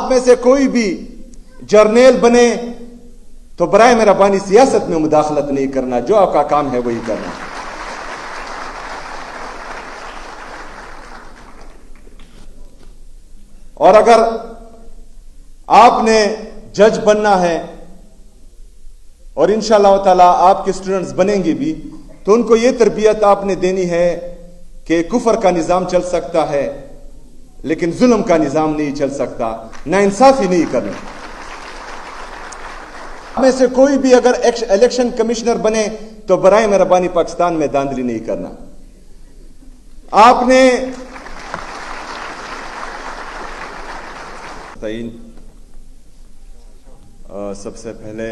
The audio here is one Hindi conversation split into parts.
आप में से कोई भी जर्नैल बने तो बराए मेहरबानी सियासत में मुदाखलत नहीं करना, जो आपका काम है वही करना। और अगर आपने जज बनना है और इंशाअल्लाह ताला आपके स्टूडेंट्स बनेंगे भी, तो उनको यह तरबियत आपने देनी है कि कुफर का निजाम चल सकता है लेकिन जुल्म का निजाम नहीं चल सकता, नाइंसाफी नहीं करनी। में से कोई भी अगर इलेक्शन कमिश्नर बने तो बराए मेहरबानी पाकिस्तान में धांधली नहीं करना। आपने सबसे पहले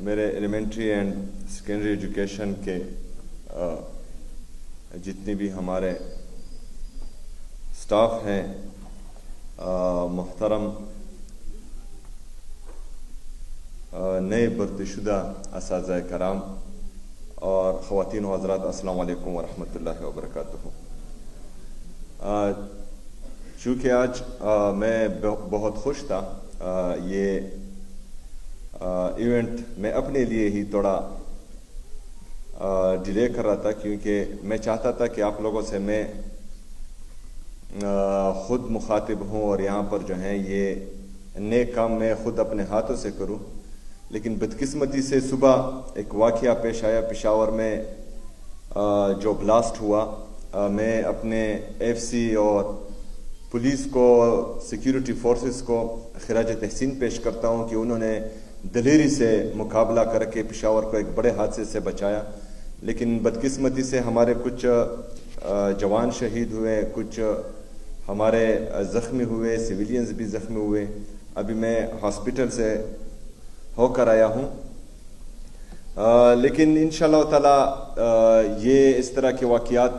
मेरे एलिमेंट्री एंड सेकेंडरी एजुकेशन के जितने भी हमारे स्टाफ हैं, मोहतरम नए भर्तीशुदा असातिज़ा कराम और ख़वातीन व हज़रात, अस्सलाम वालेकुम व रहमतुल्लाहि व बरकातुहू। चूँकि आज मैं बहुत खुश था, ये इवेंट मैं अपने लिए ही थोड़ा डिले कर रहा था, क्योंकि मैं चाहता था कि आप लोगों से मैं ख़ुद मुखातिब हूँ और यहाँ पर जो है ये नेक काम मैं ख़ुद अपने हाथों से करूँ। लेकिन बदकिस्मती से सुबह एक वाक़या पेश आया पेशावर में, जो ब्लास्ट हुआ। मैं अपने एफसी और पुलिस को, सिक्योरिटी फोर्सेस को खिराज तहसीन पेश करता हूँ कि उन्होंने दलेरी से मुकाबला करके पेशावर को एक बड़े हादसे से बचाया। लेकिन बदकिस्मती से हमारे कुछ जवान शहीद हुए, कुछ हमारे ज़ख्मी हुए, सिविलियंस भी ज़ख्मी हुए। अभी मैं हॉस्पिटल से होकर आया हूँ, लेकिन इंशाअल्लाह ताला ये इस तरह के वाक़यात,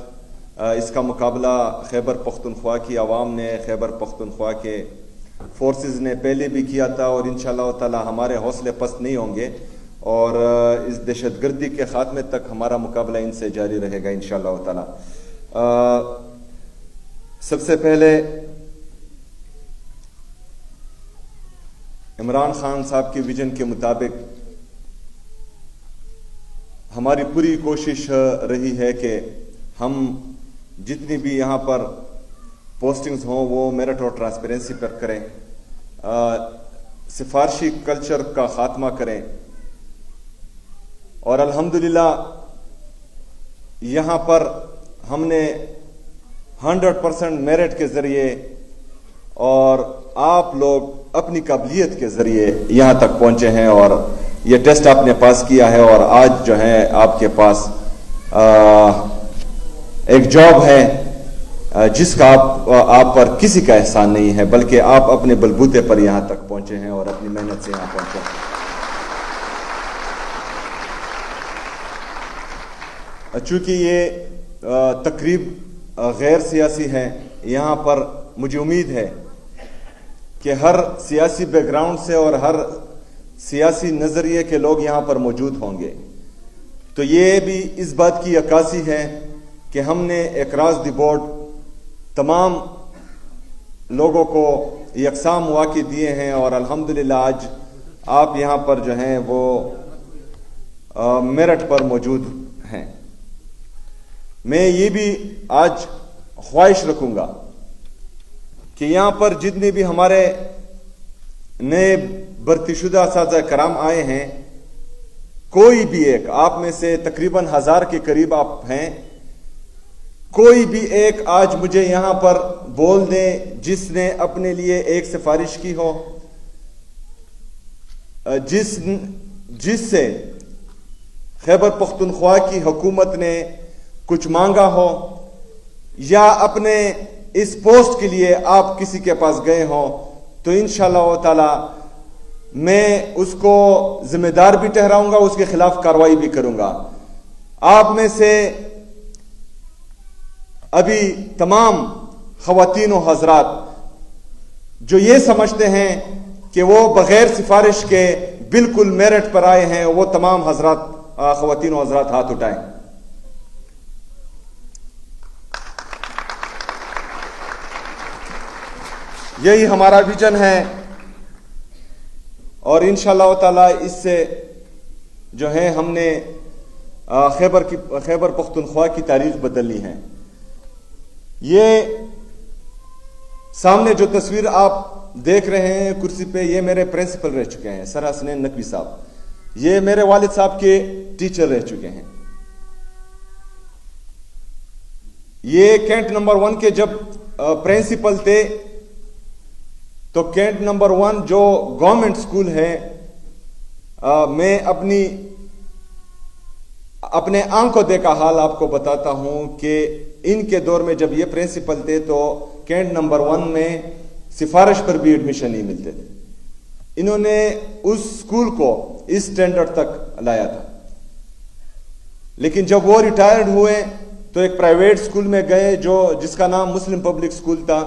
इसका मुकाबला खैबर पख्तूनख्वा की आवाम ने, खैबर पख्तूनख्वा के फोर्सेस ने पहले भी किया था और इंशाअल्लाह ताला हमारे हौसले पस्त नहीं होंगे और इस दहशतगर्दी के खात्मे तक हमारा मुकाबला इनसे जारी रहेगा इंशाअल्लाह ताला। सबसे पहले इमरान खान साहब के विजन के मुताबिक हमारी पूरी कोशिश रही है कि हम जितनी भी यहाँ पर पोस्टिंग्स हों वो मेरिट और ट्रांसपेरेंसी पर करें, सिफारशी कल्चर का खात्मा करें। और अल्हम्दुलिल्लाह यहाँ पर हमने 100% मेरिट के ज़रिए और आप लोग अपनी काबिलियत के ज़रिए यहाँ तक पहुँचे हैं और ये टेस्ट आपने पास किया है और आज जो है आपके पास एक जॉब है जिसका आप पर किसी का एहसान नहीं है, बल्कि आप अपने बलबूते पर यहाँ तक पहुँचे हैं और अपनी मेहनत से यहाँ पहुँचे हैं। चूँकि ये तकरीब गैर सियासी है, यहाँ पर मुझे उम्मीद है कि हर सियासी बैकग्राउंड से और हर सियासी नज़रिए के लोग यहाँ पर मौजूद होंगे। तो ये भी इस बात की अक्कासी है कि हमने अक्रॉस द बोर्ड तमाम लोगों को यकसां मौक़े दिए हैं और अल्हम्दुलिल्लाह आज आप यहाँ पर जो हैं वो मेरिट पर मौजूद हैं। मैं ये भी आज ख्वाहिश रखूँगा कि यहाँ पर जितने भी हमारे नए भर्तीशुदा असातिज़ा कराम आए हैं, कोई भी एक, आप में से तकरीबन 1000 के करीब आप हैं, कोई भी एक आज मुझे यहाँ पर बोल दें जिसने अपने लिए एक सिफारिश की हो, जिससे खैबर पख्तूनख्वा की हुकूमत ने कुछ मांगा हो या अपने इस पोस्ट के लिए आप किसी के पास गए हो, तो इंशाअल्लाह ताला मैं उसको जिम्मेदार भी ठहराऊंगा, उसके खिलाफ कार्रवाई भी करूंगा। आप में से अभी तमाम ख़वातीन व हज़रात जो ये समझते हैं कि वो बगैर सिफारिश के बिल्कुल मेरिट पर आए हैं, वो तमाम हज़रात, ख़वातीन व हज़रात हाथ उठाएं। यही हमारा विजन है और इंशाअल्लाह ताला इससे जो है हमने खैबर पख्तूनख्वा की तारीख बदलनी है। ये सामने जो तस्वीर आप देख रहे हैं कुर्सी पे, ये मेरे प्रिंसिपल रह चुके हैं, सर हसनैन नकवी साहब। ये मेरे वालिद साहब के टीचर रह चुके हैं। ये कैंट नंबर 1 के जब प्रिंसिपल थे तो कैंट नंबर 1 जो गवर्नमेंट स्कूल है, मैं अपने आंखों देखा हाल आपको बताता हूं कि इनके दौर में जब ये प्रिंसिपल थे तो कैंट नंबर 1 में सिफारिश पर भी एडमिशन नहीं मिलते थे। इन्होंने उस स्कूल को इस स्टैंडर्ड तक लाया था। लेकिन जब वो रिटायर्ड हुए तो एक प्राइवेट स्कूल में गए जिसका नाम मुस्लिम पब्लिक स्कूल था।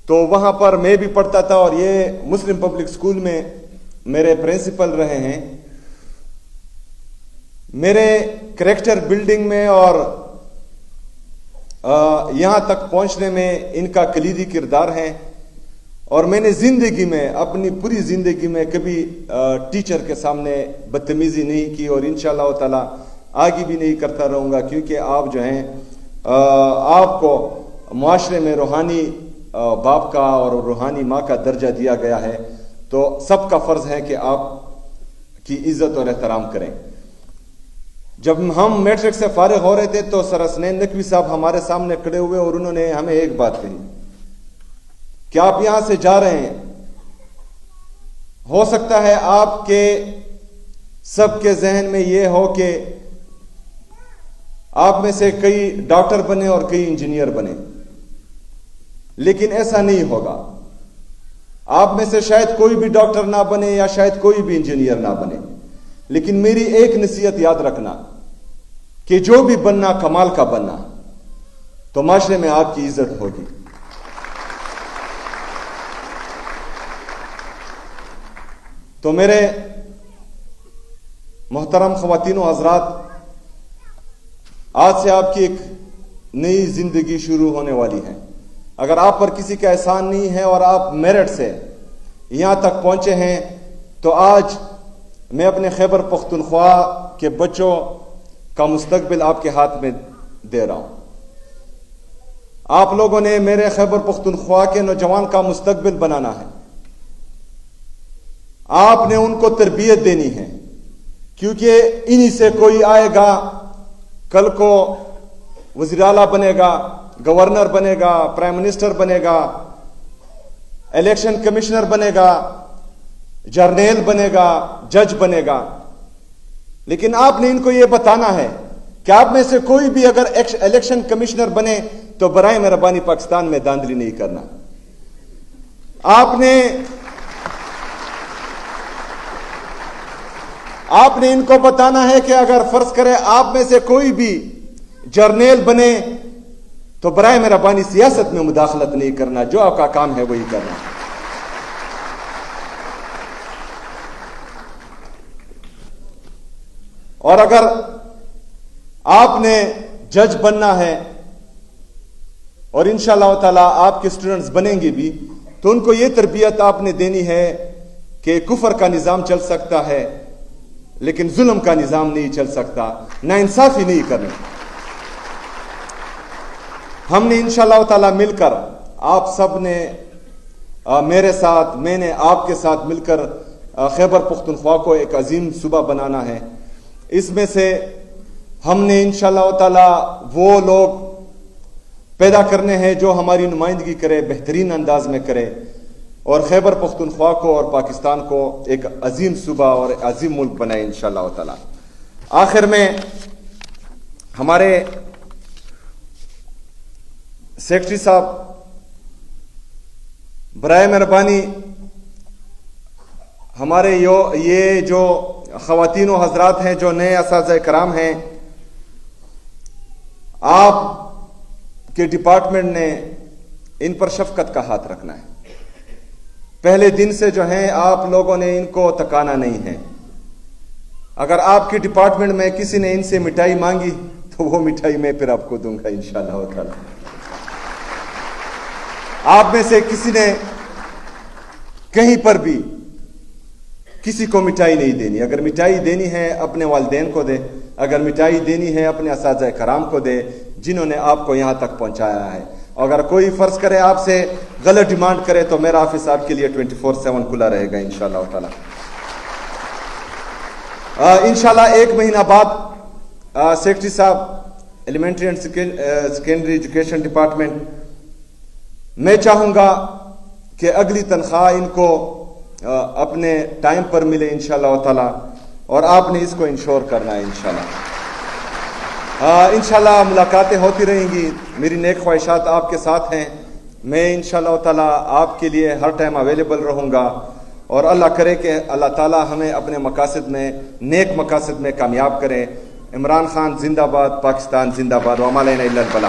तो वहां पर मैं भी पढ़ता था और ये मुस्लिम पब्लिक स्कूल में मेरे प्रिंसिपल रहे हैं। मेरे कैरेक्टर बिल्डिंग में और यहां तक पहुंचने में इनका कलीदी किरदार है। और मैंने जिंदगी में, अपनी पूरी जिंदगी में कभी टीचर के सामने बदतमीजी नहीं की और इंशाअल्लाह ताला आगे भी नहीं करता रहूंगा, क्योंकि आप जो हैं आपको मुआशरे में रूहानी बाप का और रूहानी माँ का दर्जा दिया गया है, तो सबका फर्ज है कि आप की इज्जत और एहतराम करें। जब हम मैट्रिक से फारिग हो रहे थे तो सर हसनैन नकवी साहब हमारे सामने खड़े हुए और उन्होंने हमें एक बात कही कि आप यहां से जा रहे हैं, हो सकता है आपके सबके जहन में यह हो कि आप में से कई डॉक्टर बने और कई इंजीनियर बने, लेकिन ऐसा नहीं होगा। आप में से शायद कोई भी डॉक्टर ना बने या शायद कोई भी इंजीनियर ना बने, लेकिन मेरी एक नसीहत याद रखना कि जो भी बनना कमाल का बनना, तो माशरे में आपकी इज्जत होगी। तो मेरे मोहतरम ख्वातीन व हजरात, आज से आपकी एक नई जिंदगी शुरू होने वाली है। अगर आप पर किसी का एहसान नहीं है और आप मेरिट से यहां तक पहुंचे हैं, तो आज मैं अपने खैबर पख्तूनख्वा के बच्चों का मुस्तकबिल आपके हाथ में दे रहा हूं। आप लोगों ने मेरे खैबर पख्तूनख्वा के नौजवान का मुस्तकबिल बनाना है। आपने उनको तरबियत देनी है, क्योंकि इन्हीं से कोई आएगा, कल को वज़ीर आला बनेगा, गवर्नर बनेगा, प्राइम मिनिस्टर बनेगा, इलेक्शन कमिश्नर बनेगा, जर्नल बनेगा, जज बनेगा। लेकिन आपने इनको यह बताना है कि आप में से कोई भी अगर इलेक्शन कमिश्नर बने तो बराए मेहरबानी पाकिस्तान में धांधली नहीं करना। आपने इनको बताना है कि अगर फर्ज करें आप में से कोई भी जर्नल बने तो बराए मेहरबानी सियासत में मुदाखलत नहीं करना, जो आपका काम है वही करना। और अगर आपने जज बनना है और इंशाअल्लाह ताला आपके स्टूडेंट्स बनेंगे भी, तो उनको यह तरबियत आपने देनी है कि कुफर का निजाम चल सकता है लेकिन जुल्म का निजाम नहीं चल सकता, नाइंसाफी नहीं करनी। हमने इंशाअल्लाह ताला मिलकर, आप सब ने मेरे साथ, मैंने आपके साथ मिलकर खैबर पख्तूनख्वा को एक अजीम सूबा बनाना है। इसमें से हमने इंशाअल्लाह ताला वो लोग पैदा करने हैं जो हमारी नुमाइंदगी करे, बेहतरीन अंदाज में करे और खैबर पख्तूनख्वा को और पाकिस्तान को एक अजीम सूबा और अजीम मुल्क बनाए इंशाअल्लाह ताला। आखिर में हमारे सेक्रेटरी साहब, बराए मेहरबानी हमारे ये जो ख़वातीन व हज़रात हैं जो नए असातिज़ा कराम हैं, आप के डिपार्टमेंट ने इन पर शफकत का हाथ रखना है। पहले दिन से जो है आप लोगों ने इनको तकाना नहीं है। अगर आपके डिपार्टमेंट में किसी ने इनसे मिठाई मांगी तो वो मिठाई मैं फिर आपको दूंगा इंशाअल्लाह ताला। आप में से किसी ने कहीं पर भी किसी को मिठाई नहीं देनी। अगर मिठाई देनी है अपने वालिदैन को दे, अगर मिठाई देनी है अपने असातिज़ा कराम को दे जिन्होंने आपको यहां तक पहुंचाया है। अगर कोई फर्ज करे आपसे गलत डिमांड करे तो मेरा ऑफिस आपके लिए 24/7 खुला रहेगा इंशाअल्लाह ताला। इंशाअल्लाह 1 महीना बाद सेक्रेटरी साहब elementary and secondary education department, मैं चाहूंगा कि अगली तनख्वाह इनको अपने टाइम पर मिले इंशाअल्लाह ताला, और आपने इसको इंश्योर करना है इंशाअल्लाह। इंशाअल्लाह मुलाकातें होती रहेंगी। मेरी नेक ख्वाहिशात आपके साथ हैं। मैं इंशाअल्लाह ताला आपके लिए हर टाइम अवेलेबल रहूँगा, और अल्लाह करे कि अल्लाह ताला हमें अपने मकासद में, नेक मकासद में कामयाब करें। इमरान खान जिंदाबाद, पाकिस्तान जिंदाबाद। व मा अलैना इल्ला अल बलाग।